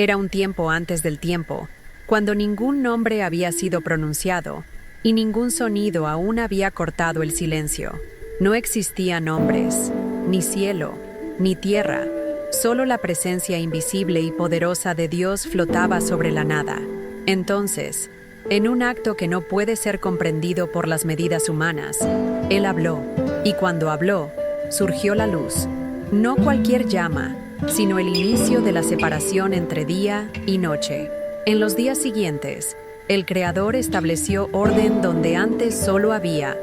Era un tiempo antes del tiempo, cuando ningún nombre había sido pronunciado y ningún sonido aún había cortado el silencio. No existían nombres, ni cielo, ni tierra. Solo la presencia invisible y poderosa de Dios flotaba sobre la nada. Entonces, en un acto que no puede ser comprendido por las medidas humanas, Él habló, y cuando habló, surgió la luz. No cualquier llama, sino el inicio de la separación entre día y noche. En los días siguientes, el Creador estableció orden donde antes solo había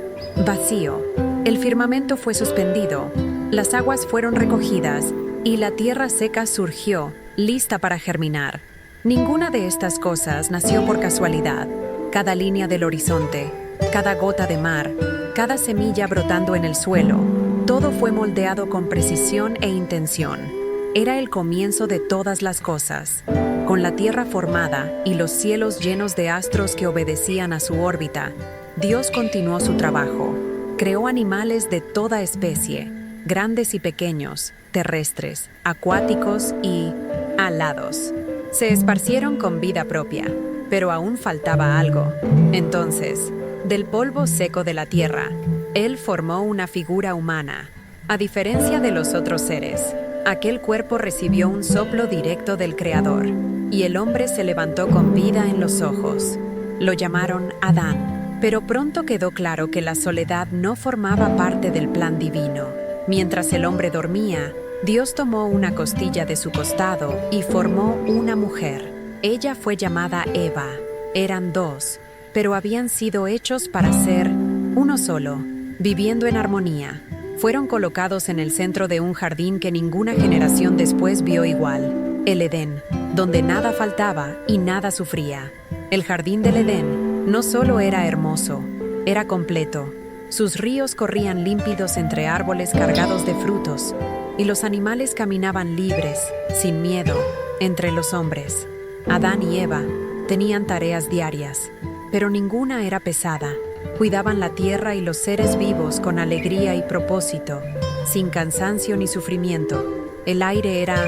vacío. El firmamento fue suspendido, las aguas fueron recogidas y la tierra seca surgió, lista para germinar. Ninguna de estas cosas nació por casualidad. Cada línea del horizonte, cada gota de mar, cada semilla brotando en el suelo, todo fue moldeado con precisión e intención. Era el comienzo de todas las cosas. Con la tierra formada y los cielos llenos de astros que obedecían a su órbita, Dios continuó su trabajo. Creó animales de toda especie, grandes y pequeños, terrestres, acuáticos y alados. Se esparcieron con vida propia, pero aún faltaba algo. Entonces, del polvo seco de la tierra, Él formó una figura humana. A diferencia de los otros seres, aquel cuerpo recibió un soplo directo del Creador, y el hombre se levantó con vida en los ojos. Lo llamaron Adán, pero pronto quedó claro que la soledad no formaba parte del plan divino. Mientras el hombre dormía, Dios tomó una costilla de su costado y formó una mujer. Ella fue llamada Eva. Eran dos, pero habían sido hechos para ser uno solo, viviendo en armonía. Fueron colocados en el centro de un jardín que ninguna generación después vio igual, el Edén, donde nada faltaba y nada sufría. El jardín del Edén no solo era hermoso, era completo. Sus ríos corrían límpidos entre árboles cargados de frutos, y los animales caminaban libres, sin miedo, entre los hombres. Adán y Eva tenían tareas diarias, pero ninguna era pesada. Cuidaban la tierra y los seres vivos con alegría y propósito, sin cansancio ni sufrimiento. El aire era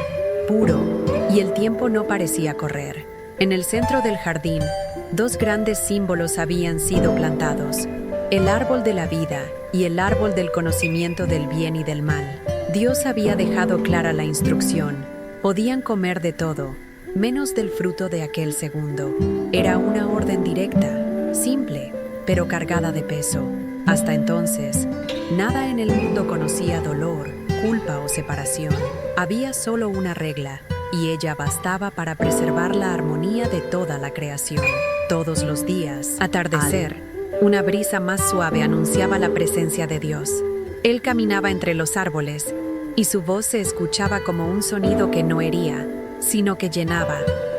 puro y el tiempo no parecía correr. En el centro del jardín, dos grandes símbolos habían sido plantados: el árbol de la vida y el árbol del conocimiento del bien y del mal. Dios había dejado clara la instrucción: podían comer de todo, menos del fruto de aquel segundo. Era una orden directa, simple, pero cargada de peso. Hasta entonces, nada en el mundo conocía dolor, culpa o separación. Había solo una regla, y ella bastaba para preservar la armonía de toda la creación. Todos los días, atardecer, una brisa más suave anunciaba la presencia de Dios. Él caminaba entre los árboles, y su voz se escuchaba como un sonido que no hería, sino que llenaba.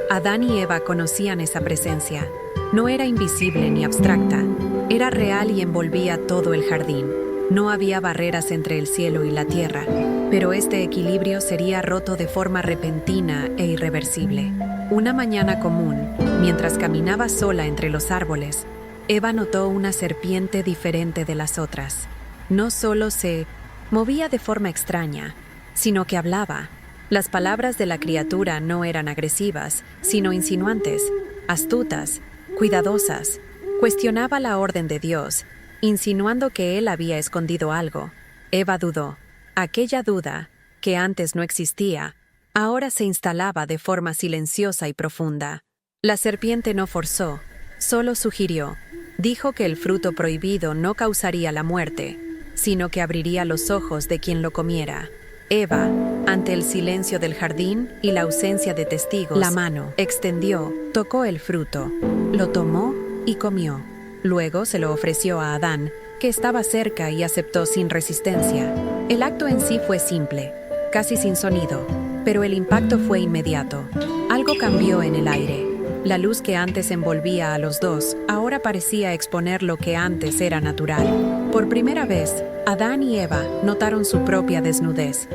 Adán y Eva conocían esa presencia. No era invisible ni abstracta, era real y envolvía todo el jardín. No había barreras entre el cielo y la tierra, pero este equilibrio sería roto de forma repentina e irreversible. Una mañana común, mientras caminaba sola entre los árboles, Eva notó una serpiente diferente de las otras. No solo se movía de forma extraña, sino que hablaba. Las palabras de la criatura no eran agresivas, sino insinuantes, astutas, cuidadosas. Cuestionaba la orden de Dios, insinuando que él había escondido algo. Eva dudó. Aquella duda, que antes no existía, ahora se instalaba de forma silenciosa y profunda. La serpiente no forzó, solo sugirió. Dijo que el fruto prohibido no causaría la muerte, sino que abriría los ojos de quien lo comiera. Eva, ante el silencio del jardín y la ausencia de testigos, la mano extendió, tocó el fruto, lo tomó y comió. Luego se lo ofreció a Adán, que estaba cerca, y aceptó sin resistencia. El acto en sí fue simple, casi sin sonido, pero el impacto fue inmediato. Algo cambió en el aire. La luz que antes envolvía a los dos, ahora parecía exponer lo que antes era natural. Por primera vez, Adán y Eva notaron su propia desnudez.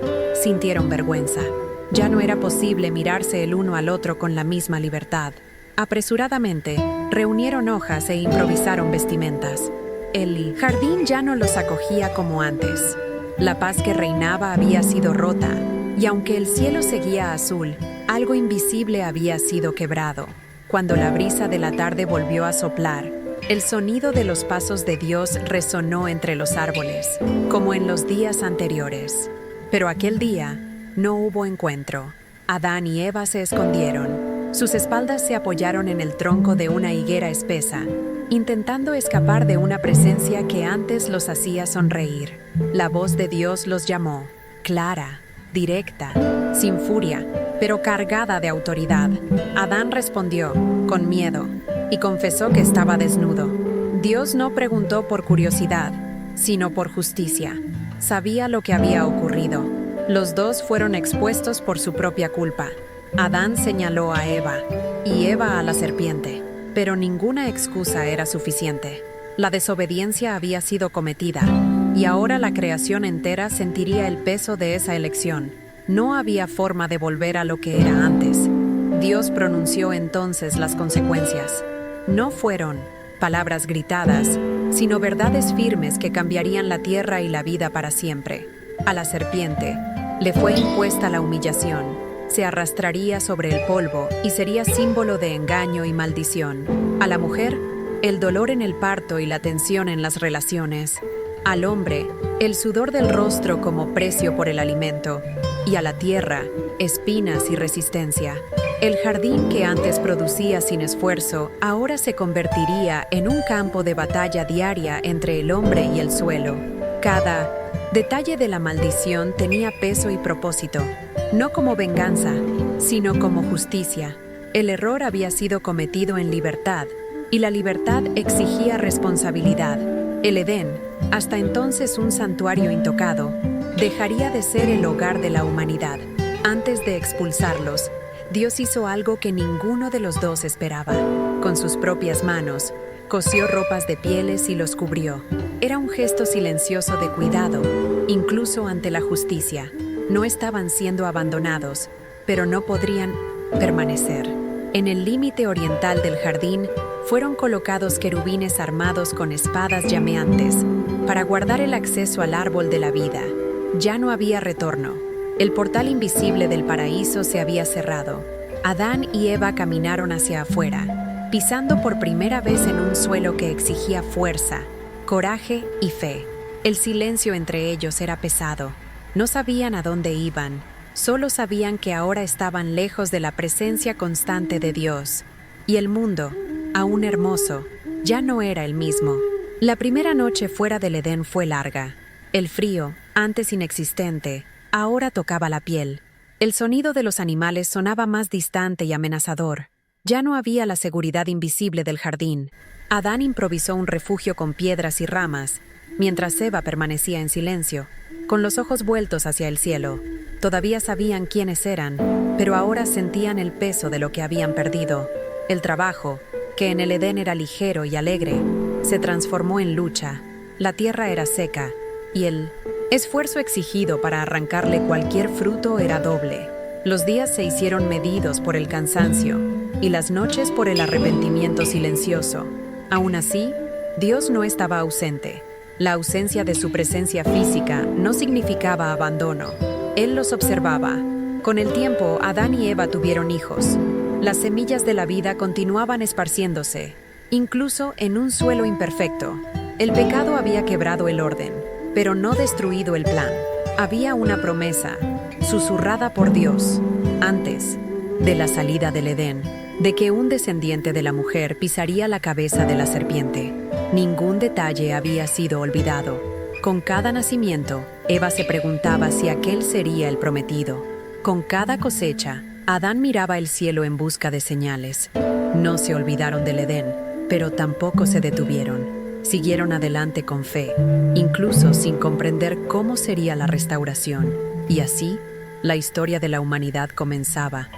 Sintieron vergüenza. Ya no era posible mirarse el uno al otro con la misma libertad. Apresuradamente, reunieron hojas e improvisaron vestimentas. El jardín ya no los acogía como antes. La paz que reinaba había sido rota, y aunque el cielo seguía azul, Algo invisible había sido quebrado. Cuando la brisa de la tarde volvió a soplar, el sonido de los pasos de Dios resonó entre los árboles, como en los días anteriores. Pero aquel día no hubo encuentro. Adán y Eva se escondieron. Sus espaldas se apoyaron en el tronco de una higuera espesa, intentando escapar de una presencia que antes los hacía sonreír. La voz de Dios los llamó, clara, directa, sin furia, pero cargada de autoridad. Adán respondió, con miedo, y confesó que estaba desnudo. Dios no preguntó por curiosidad, sino por justicia. Sabía lo que había ocurrido. Los dos fueron expuestos por su propia culpa. Adán señaló a Eva, y Eva a la serpiente. Pero ninguna excusa era suficiente. La desobediencia había sido cometida, y ahora la creación entera sentiría el peso de esa elección. No había forma de volver a lo que era antes. Dios pronunció entonces las consecuencias. No fueron palabras gritadas, sino verdades firmes que cambiarían la tierra y la vida para siempre. A la serpiente le fue impuesta la humillación. Se arrastraría sobre el polvo y sería símbolo de engaño y maldición. A la mujer, el dolor en el parto y la tensión en las relaciones. Al hombre, el sudor del rostro como precio por el alimento. Y a la tierra, espinas y resistencia. El jardín que antes producía sin esfuerzo, ahora se convertiría en un campo de batalla diaria entre el hombre y el suelo. Cada detalle de la maldición tenía peso y propósito, no como venganza, sino como justicia. El error había sido cometido en libertad, y la libertad exigía responsabilidad. El Edén, hasta entonces un santuario intocado, dejaría de ser el hogar de la humanidad. Antes de expulsarlos, Dios hizo algo que ninguno de los dos esperaba. Con sus propias manos, cosió ropas de pieles y los cubrió. Era un gesto silencioso de cuidado, incluso ante la justicia. No estaban siendo abandonados, pero no podrían permanecer. En el límite oriental del jardín fueron colocados querubines armados con espadas llameantes para guardar el acceso al árbol de la vida. Ya no había retorno. El portal invisible del paraíso se había cerrado. Adán y Eva caminaron hacia afuera, pisando por primera vez en un suelo que exigía fuerza, coraje y fe. El silencio entre ellos era pesado. No sabían a dónde iban, solo sabían que ahora estaban lejos de la presencia constante de Dios. Y el mundo, aún hermoso, ya no era el mismo. La primera noche fuera del Edén fue larga. El frío, antes inexistente, ahora tocaba la piel. El sonido de los animales sonaba más distante y amenazador. Ya no había la seguridad invisible del jardín. Adán improvisó un refugio con piedras y ramas, mientras Eva permanecía en silencio, con los ojos vueltos hacia el cielo. Todavía sabían quiénes eran, pero ahora sentían el peso de lo que habían perdido. El trabajo, que en el Edén era ligero y alegre, se transformó en lucha. La tierra era seca, y el esfuerzo exigido para arrancarle cualquier fruto era doble. Los días se hicieron medidos por el cansancio, y las noches por el arrepentimiento silencioso. Aún así, Dios no estaba ausente. La ausencia de su presencia física no significaba abandono. Él los observaba. Con el tiempo, Adán y Eva tuvieron hijos. Las semillas de la vida continuaban esparciéndose, incluso en un suelo imperfecto. El pecado había quebrado el orden, pero no destruido el plan. Había una promesa, susurrada por Dios, antes de la salida del Edén, de que un descendiente de la mujer pisaría la cabeza de la serpiente. Ningún detalle había sido olvidado. Con cada nacimiento, Eva se preguntaba si aquel sería el prometido. Con cada cosecha, Adán miraba el cielo en busca de señales. No se olvidaron del Edén, pero tampoco se detuvieron. Siguieron adelante con fe, incluso sin comprender cómo sería la restauración. Y así, la historia de la humanidad comenzaba,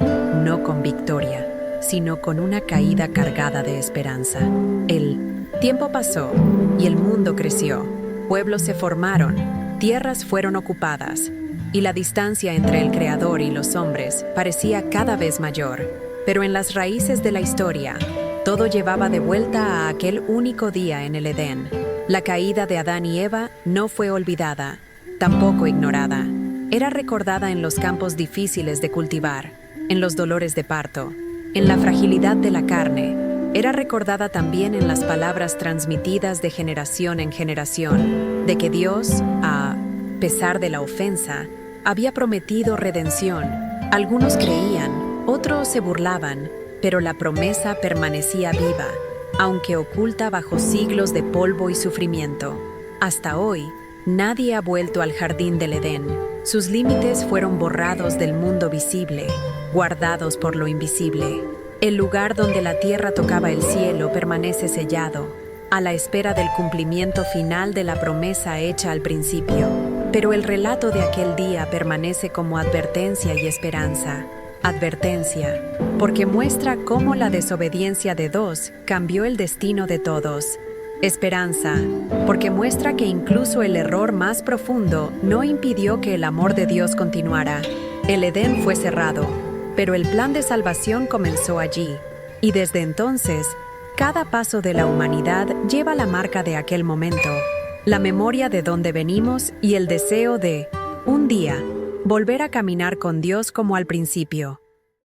no con victoria, sino con una caída cargada de esperanza. El tiempo pasó y el mundo creció. Pueblos se formaron, tierras fueron ocupadas, y la distancia entre el Creador y los hombres parecía cada vez mayor. Pero en las raíces de la historia, todo llevaba de vuelta a aquel único día en el Edén. La caída de Adán y Eva no fue olvidada, tampoco ignorada. Era recordada en los campos difíciles de cultivar, en los dolores de parto, en la fragilidad de la carne. Era recordada también en las palabras transmitidas de generación en generación, de que Dios, a pesar de la ofensa, había prometido redención. Algunos creían, otros se burlaban, pero la promesa permanecía viva, aunque oculta bajo siglos de polvo y sufrimiento. Hasta hoy, nadie ha vuelto al jardín del Edén. Sus límites fueron borrados del mundo visible, guardados por lo invisible. El lugar donde la tierra tocaba el cielo permanece sellado, a la espera del cumplimiento final de la promesa hecha al principio. Pero el relato de aquel día permanece como advertencia y esperanza. Advertencia, porque muestra cómo la desobediencia de dos cambió el destino de todos. Esperanza, porque muestra que incluso el error más profundo no impidió que el amor de Dios continuara. El Edén fue cerrado, pero el plan de salvación comenzó allí, y desde entonces, cada paso de la humanidad lleva la marca de aquel momento, la memoria de dónde venimos y el deseo de, un día, volver a caminar con Dios como al principio.